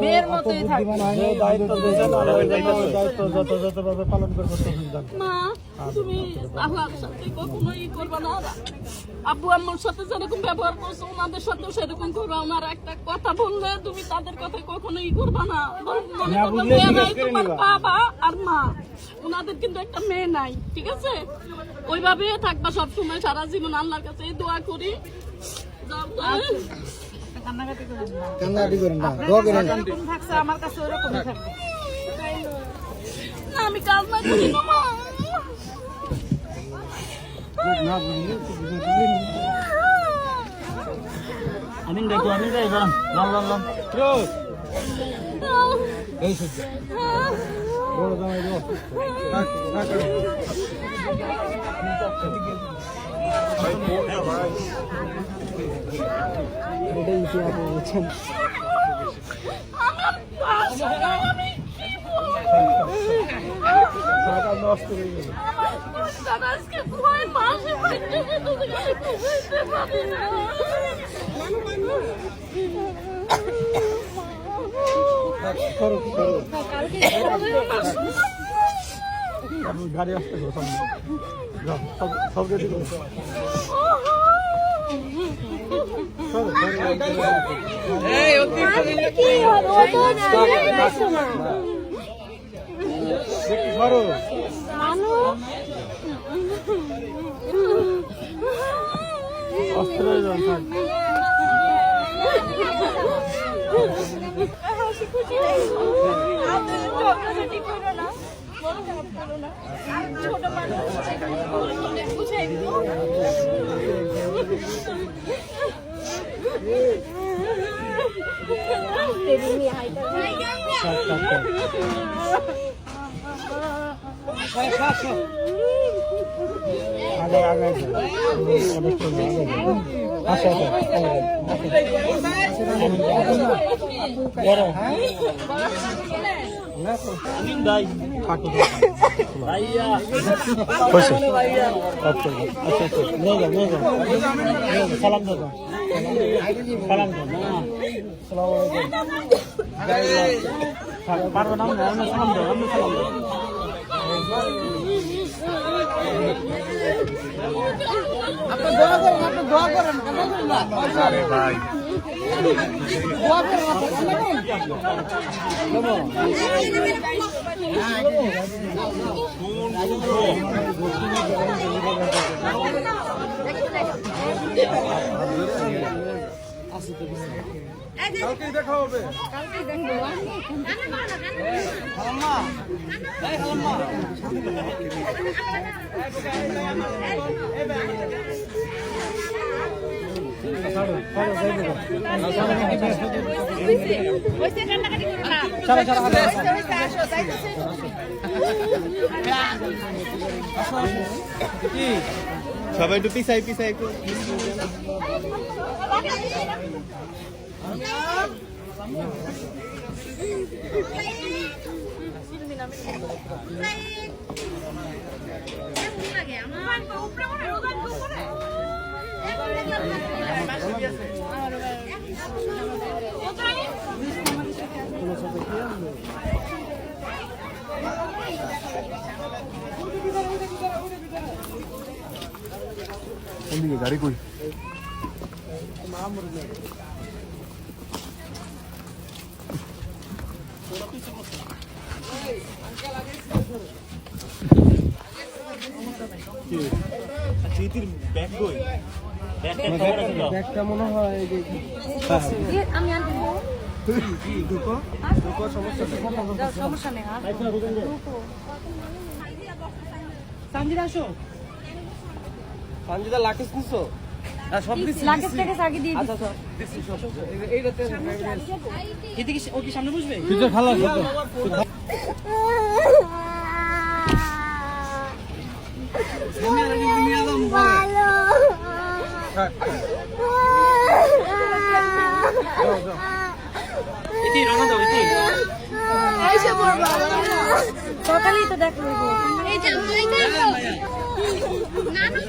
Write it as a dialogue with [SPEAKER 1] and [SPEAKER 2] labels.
[SPEAKER 1] মেয়ের মতোই থাকবে।
[SPEAKER 2] মা তুমি আল্লাহর সাথে কখনোই করবে না। আব্বু আম্মুর সাথে যেরকম ব্যবহার করছো ওনাদের সাথেও সেরকম করবে। ওনারা একটা কথা বললে তুমি তাদের কথা কখনোই করবে না। মনে করবে মেয়ে নাই তোমার বাবা আর মা, ওনাদের কিন্তু একটা মেয়ে নাই, ঠিক আছে? ওইভাবে থাকবা সবসময় সারা জীবন। আল্লাহর কাছে এই দোয়া করি।
[SPEAKER 1] কান্নাকাটি করেন না, দোয়া করেন। আমার কাছে ওরকমই থাকবে।
[SPEAKER 2] না আমি কান্না করি না মা।
[SPEAKER 3] আমি দেখো আমি যাই লাম লাম লাম
[SPEAKER 1] এই সত্যি বড় দামাই দাও এটাই কি আপনি বলছেন? নষ্ট হয়ে গেল।
[SPEAKER 2] আজকে ভয় পাশে পারি না।
[SPEAKER 1] গাড়ি আসতে সব রেডি করো।
[SPEAKER 2] ছোট মানুষ বুঝাই
[SPEAKER 1] আগে আগে সালাম দাদা সালাম পারবো না সালাম দাও আমি সালাম দাও আপনি দোয়া করেন দোয়া করেন ভাই দোয়া করেন কালকে দেখা হবে। কালকে দেখবো
[SPEAKER 4] সবাই একটু পিছাই পিছাই একটু গাড়ি কই ব্যাগটা মনে হয়
[SPEAKER 1] আমি আনবো সমস্যা নেই। সঞ্জিদা আসো। সঞ্জিদা লাকেশ নিছো? সব লাকেশ থেকে আগে দিয়ে দিই। আচ্ছা এইটাতে এদিকে ও কি সামনে বসবে? তুই খালা সকালেই তো দেখো
[SPEAKER 2] নানু